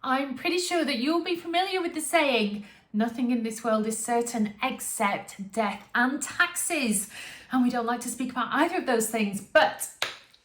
I'm pretty sure that you'll be familiar with the saying, nothing in this world is certain except death and taxes. And we don't like to speak about either of those things. But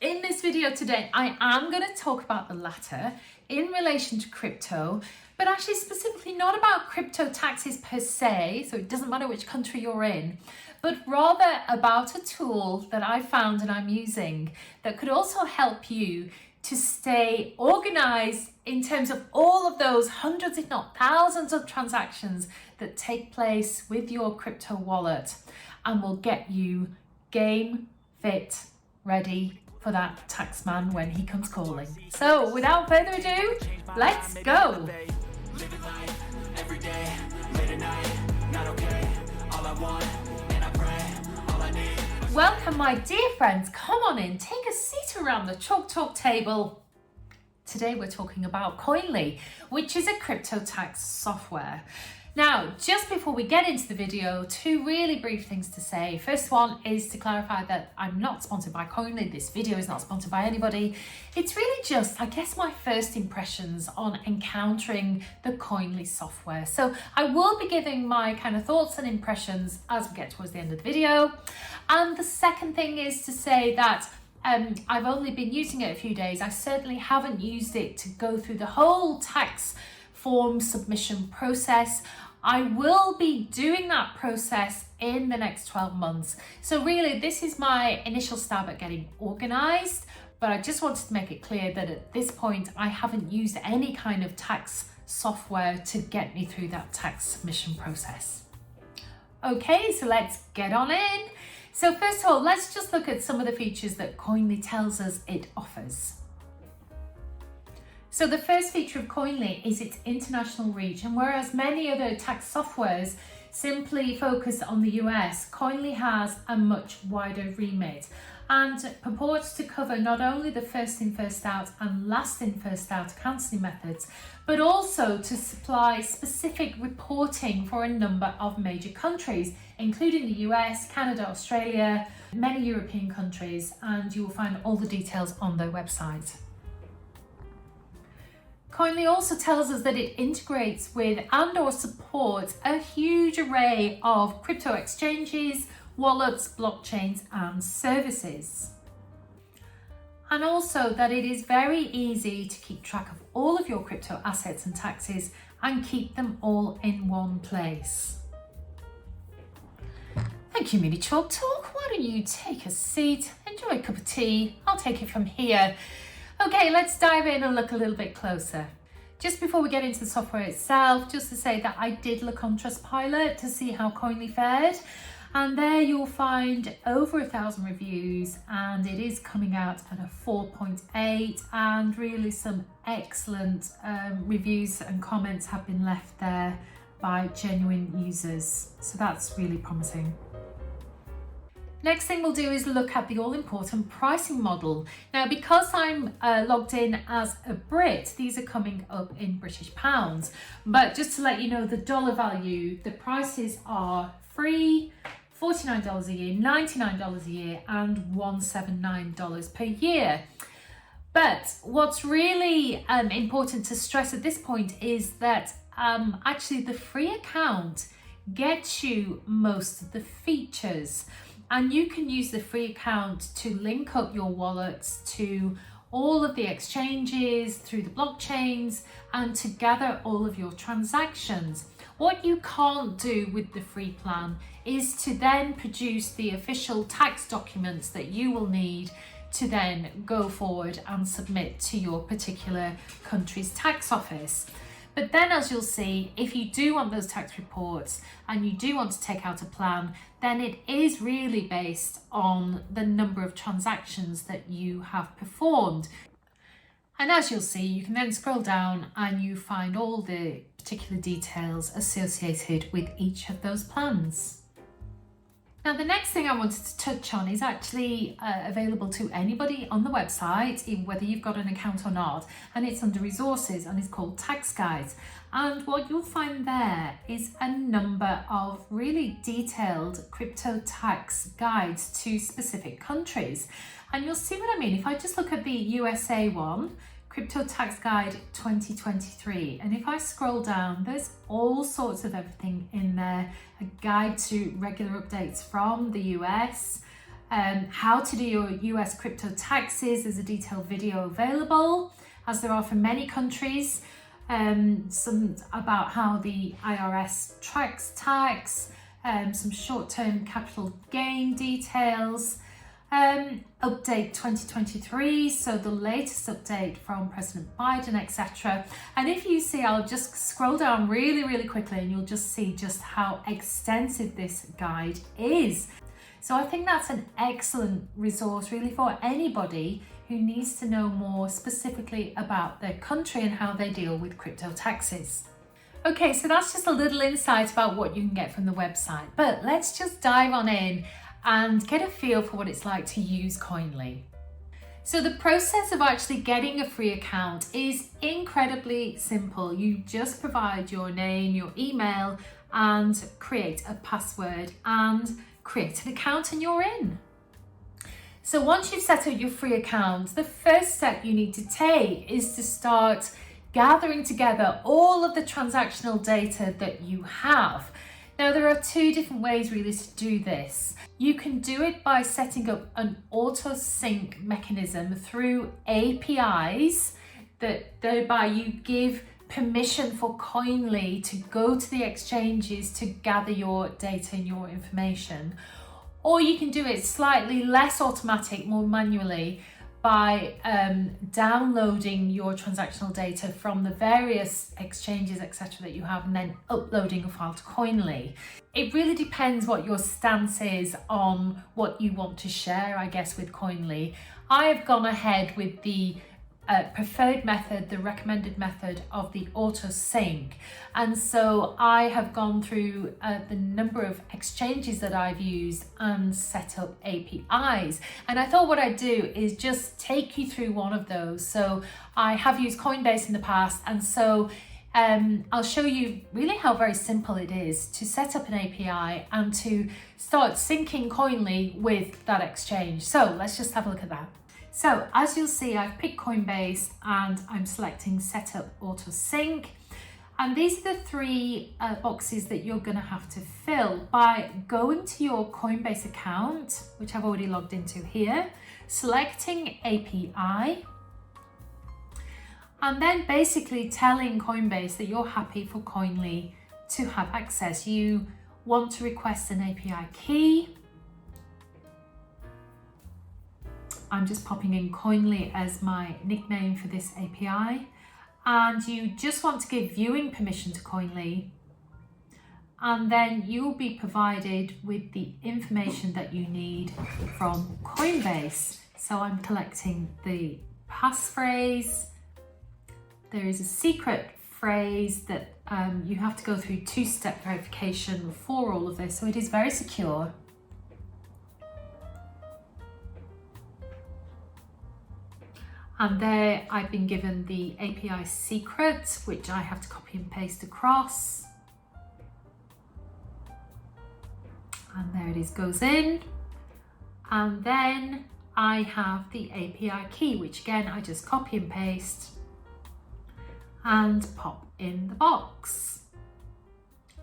in this video today, I am going to talk about the latter in relation to crypto, but actually specifically not about crypto taxes per se, so it doesn't matter which country you're in, but rather about a tool that I found and I'm using that could also help you to stay organized in terms of all of those hundreds, if not thousands of transactions that take place with your crypto wallet, and will get you game, fit, ready for that tax man when he comes calling. So without further ado, let's go. Living life every day, late at night, not okay. All I want, and I pray, all I need. Welcome, my dear friends. Come on in, take a seat around the Chalk Talk table. Today we're talking about Koinly, which is a crypto tax software. Now, just before we get into the video, two really brief things to say. First one is to clarify that I'm not sponsored by Koinly. This video is not sponsored by anybody. It's really just, I guess, my first impressions on encountering the Koinly software. So I will be giving my kind of thoughts and impressions as we get towards the end of the video. And the second thing is to say that I've only been using it a few days. I certainly haven't used it to go through the whole tax form submission process. I will be doing that process in the next 12 months. So really, this is my initial stab at getting organized, but I just wanted to make it clear that at this point, I haven't used any kind of tax software to get me through that tax submission process. Okay, so let's get on in. So first of all, let's just look at some of the features that Koinly tells us it offers. So the first feature of Koinly is its international reach, and whereas many other tax softwares simply focus on the US, Koinly has a much wider remit and purports to cover not only the first in, first out and last in, first out accounting methods, but also to supply specific reporting for a number of major countries, including the US, Canada, Australia, many European countries, and you will find all the details on their website. Koinly also tells us that it integrates with and or supports a huge array of crypto exchanges, wallets, blockchains and services. And also that it is very easy to keep track of all of your crypto assets and taxes and keep them all in one place. Thank you, Mini Chalk Talk. Why don't you take a seat, enjoy a cup of tea. I'll take it from here. Okay, let's dive in and look a little bit closer. Just before we get into the software itself, just to say that I did look on Trustpilot to see how Koinly fared. And there you'll find over 1,000 reviews, and it is coming out at a 4.8, and really some excellent reviews and comments have been left there by genuine users. So that's really promising. Next thing we'll do is look at the all-important pricing model. Now, because I'm logged in as a Brit, these are coming up in British pounds. But just to let you know the dollar value, the prices are free, $49 a year, $99 a year, and $179 per year. But what's really important to stress at this point is that actually the free account gets you most of the features. And you can use the free account to link up your wallets to all of the exchanges through the blockchains and to gather all of your transactions. What you can't do with the free plan is to then produce the official tax documents that you will need to then go forward and submit to your particular country's tax office. But then, as you'll see, if you do want those tax reports and you do want to take out a plan, then it is really based on the number of transactions that you have performed. And as you'll see, you can then scroll down and you find all the particular details associated with each of those plans. Now, the next thing I wanted to touch on is actually available to anybody on the website, whether you've got an account or not, and it's under resources and it's called Tax Guides. And what you'll find there is a number of really detailed crypto tax guides to specific countries. And you'll see what I mean. If I just look at the USA one, Crypto Tax Guide 2023. And if I scroll down, there's all sorts of everything in there. A guide to regular updates from the US, how to do your US crypto taxes. There's a detailed video available, as there are for many countries. Some about how the IRS tracks tax, some short-term capital gain details, update 2023, so the latest update from President Biden, etc. And if you see, I'll just scroll down really quickly and you'll just see just how extensive this guide is. So I think that's an excellent resource really for anybody who needs to know more specifically about their country and how they deal with crypto taxes. Okay, so that's just a little insight about what you can get from the website, but let's just dive on in and get a feel for what it's like to use Koinly. So the process of actually getting a free account is incredibly simple. You just provide your name, your email, and create a password and create an account and you're in. So once you've set up your free account, the first step you need to take is to start gathering together all of the transactional data that you have. Now, there are two different ways really to do this. You can do it by setting up an auto sync mechanism through APIs that thereby you give permission for Koinly to go to the exchanges to gather your data and your information. Or you can do it slightly less automatic, more manually, by downloading your transactional data from the various exchanges, etc. that you have, and then uploading a file to Koinly. It really depends what your stance is on what you want to share, I guess, with Koinly. I have gone ahead with the preferred method, the recommended method of the auto sync. And so I have gone through the number of exchanges that I've used and set up APIs. And I thought what I'd do is just take you through one of those. So I have used Coinbase in the past, and so I'll show you really how very simple it is to set up an API and to start syncing Koinly with that exchange. So let's just have a look at that. So as you'll see, I've picked Coinbase and I'm selecting Setup Auto Sync. And these are the three boxes that you're going to have to fill by going to your Coinbase account, which I've already logged into here, selecting API, and then basically telling Coinbase that you're happy for Koinly to have access. You want to request an API key. I'm just popping in Koinly as my nickname for this API. And you just want to give viewing permission to Koinly. And then you'll be provided with the information that you need from Coinbase. So I'm collecting the passphrase. There is a secret phrase that you have to go through two-step verification for all of this. So it is very secure. And there I've been given the API secret, which I have to copy and paste across. And there it is, goes in. And then I have the API key, which again, I just copy and paste and pop in the box.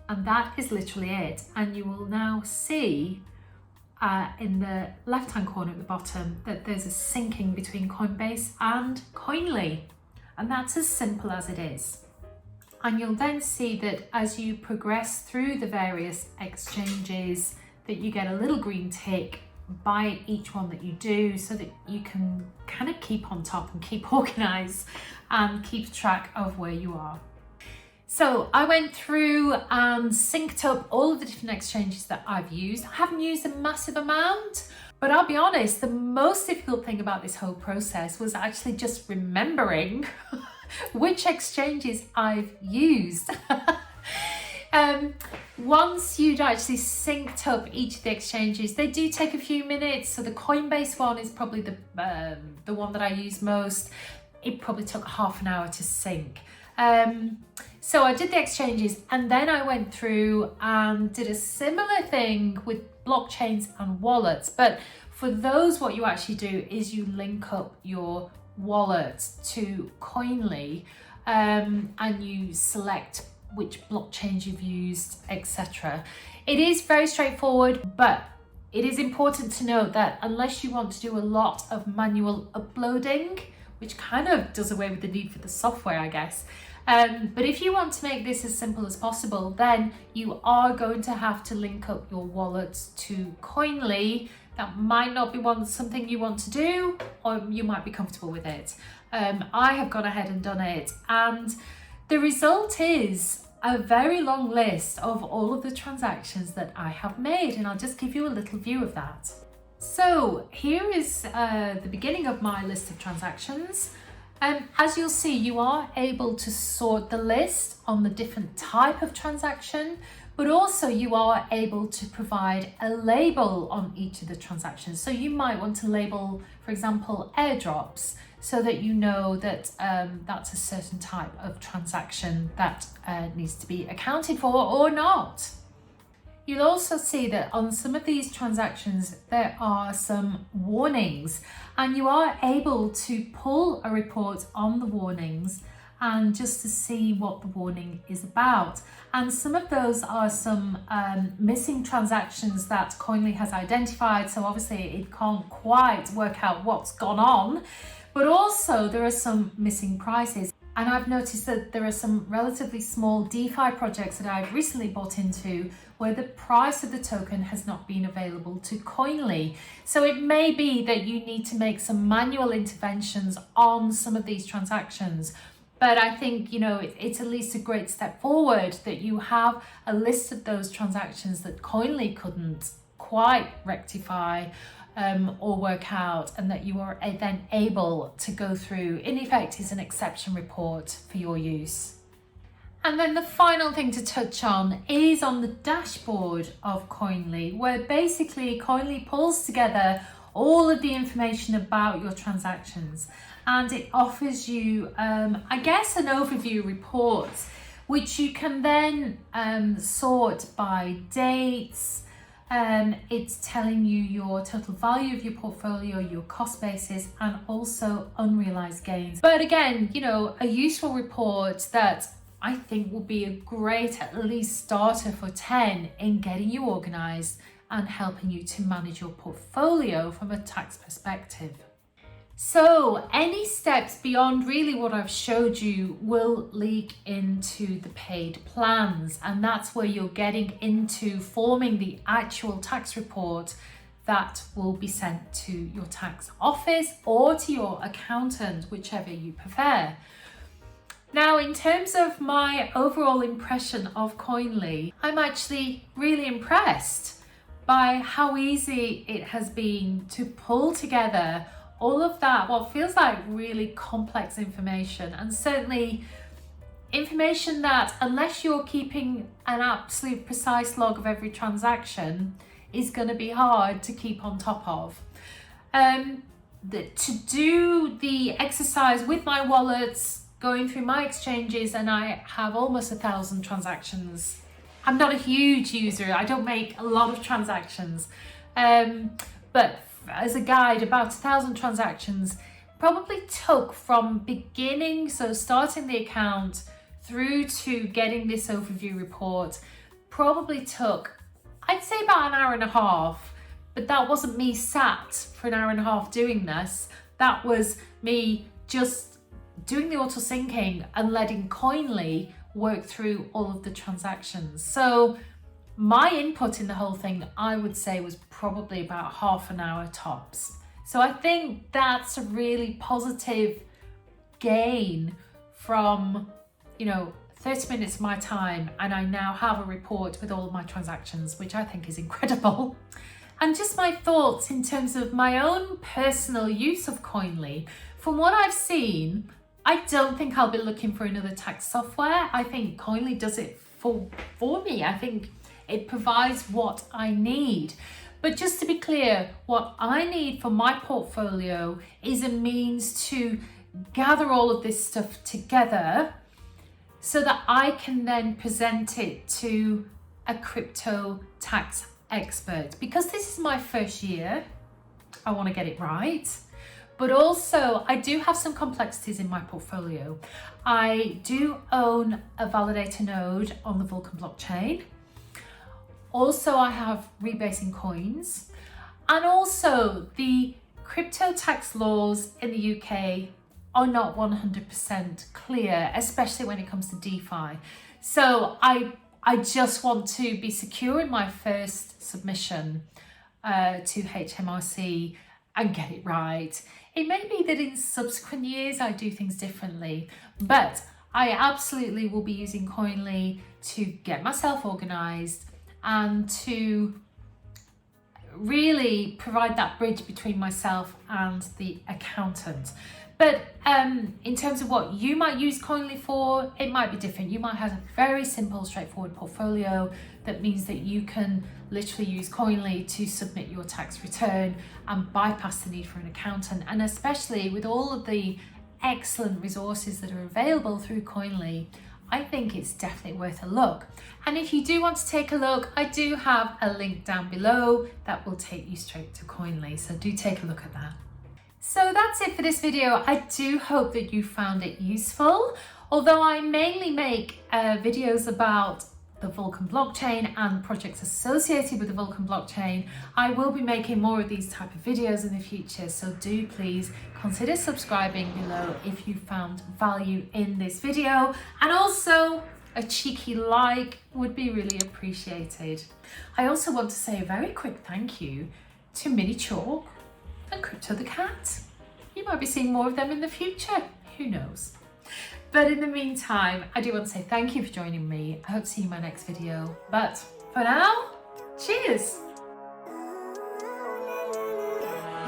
And that is literally it. And you will now see in the left-hand corner at the bottom that there's a syncing between Coinbase and Koinly. And that's as simple as it is. And you'll then see that as you progress through the various exchanges, that you get a little green tick by each one that you do, so that you can kind of keep on top and keep organized and keep track of where you are. So I went through and synced up all of the different exchanges that I've used. I haven't used a massive amount, but I'll be honest, the most difficult thing about this whole process was actually just remembering which exchanges I've used. Once you'd actually synced up each of the exchanges, they do take a few minutes. So the Coinbase one is probably the one that I use most. It probably took half an hour to sync. So I did the exchanges, and then I went through and did a similar thing with blockchains and wallets. But for those, what you actually do is you link up your wallet to Koinly, and you select which blockchains you've used, etc. It is very straightforward, but it is important to note that unless you want to do a lot of manual uploading, which kind of does away with the need for the software, I guess. But if you want to make this as simple as possible, then you are going to have to link up your wallet to Koinly. That might not be something you want to do, or you might be comfortable with it. I have gone ahead and done it, and the result is a very long list of all of the transactions that I have made, and I'll just give you a little view of that. So here is the beginning of my list of transactions. As you'll see, you are able to sort the list on the different type of transaction, but also you are able to provide a label on each of the transactions. So you might want to label, for example, airdrops, so that you know that that's a certain type of transaction that needs to be accounted for or not. You'll also see that on some of these transactions there are some warnings, and you are able to pull a report on the warnings and just to see what the warning is about. And some of those are some missing transactions that Koinly has identified, so obviously it can't quite work out what's gone on, but also there are some missing prices. And I've noticed that there are some relatively small DeFi projects that I've recently bought into where the price of the token has not been available to Koinly. So it may be that you need to make some manual interventions on some of these transactions. But I think, it's at least a great step forward that you have a list of those transactions that Koinly couldn't quite rectify or work out, and that you are then able to go through. In effect, is an exception report for your use. And then the final thing to touch on is on the dashboard of Koinly, where basically Koinly pulls together all of the information about your transactions, and it offers you, I guess, an overview report, which you can then sort by dates. It's telling you your total value of your portfolio, your cost basis, and also unrealized gains. But again, a useful report that I think will be a great, at least starter for 10 in getting you organized and helping you to manage your portfolio from a tax perspective. So any steps beyond really what I've showed you will leak into the paid plans, and that's where you're getting into forming the actual tax report that will be sent to your tax office or to your accountant, whichever you prefer. Now, in terms of my overall impression of Koinly, I'm actually really impressed by how easy it has been to pull together all of that, what feels like really complex information, and certainly information that, unless you're keeping an absolute precise log of every transaction, is going to be hard to keep on top of. To do the exercise with my wallets, going through my exchanges, and I have almost 1,000 transactions. I'm not a huge user, I don't make a lot of transactions, but as a guide, about 1,000 transactions probably took from beginning, so starting the account through to getting this overview report, probably took, I'd say, about an hour and a half. But that wasn't me sat for an hour and a half doing this. That was me just doing the auto syncing and letting Koinly work through all of the transactions. So my input in the whole thing, I would say, was probably about half an hour tops. So I think that's a really positive gain from, 30 minutes of my time, and I now have a report with all of my transactions, which I think is incredible. And just my thoughts in terms of my own personal use of Koinly. From what I've seen, I don't think I'll be looking for another tax software. I think Koinly does it for me. I think it provides what I need. But just to be clear, what I need for my portfolio is a means to gather all of this stuff together so that I can then present it to a crypto tax expert. Because this is my first year, I want to get it right. But also I do have some complexities in my portfolio. I do own a validator node on the Vulcan blockchain. Also, I have rebasing coins, and also the crypto tax laws in the UK are not 100% clear, especially when it comes to DeFi. So I just want to be secure in my first submission to HMRC and get it right. It may be that in subsequent years I do things differently, but I absolutely will be using Koinly to get myself organized and to really provide that bridge between myself and the accountant. But in terms of what you might use Koinly for, it might be different. You might have a very simple, straightforward portfolio that means that you can literally use Koinly to submit your tax return and bypass the need for an accountant. And especially with all of the excellent resources that are available through Koinly, I think it's definitely worth a look. And if you do want to take a look, I do have a link down below that will take you straight to Koinly. So do take a look at that. So that's it for this video. I do hope that you found it useful. Although I mainly make videos about the Vulcan blockchain and projects associated with the Vulcan blockchain, I will be making more of these type of videos in the future. So do please consider subscribing below if you found value in this video. And also a cheeky like would be really appreciated. I also want to say a very quick thank you to Mini Chalk and Crypto the Cat. You might be seeing more of them in the future, who knows. But in the meantime, I do want to say thank you for joining me. I hope to see you in my next video. But for now, cheers!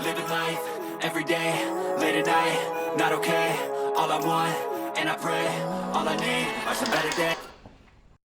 Living life, every day, late at night, not okay. All I want, and I pray, all I need are some better days.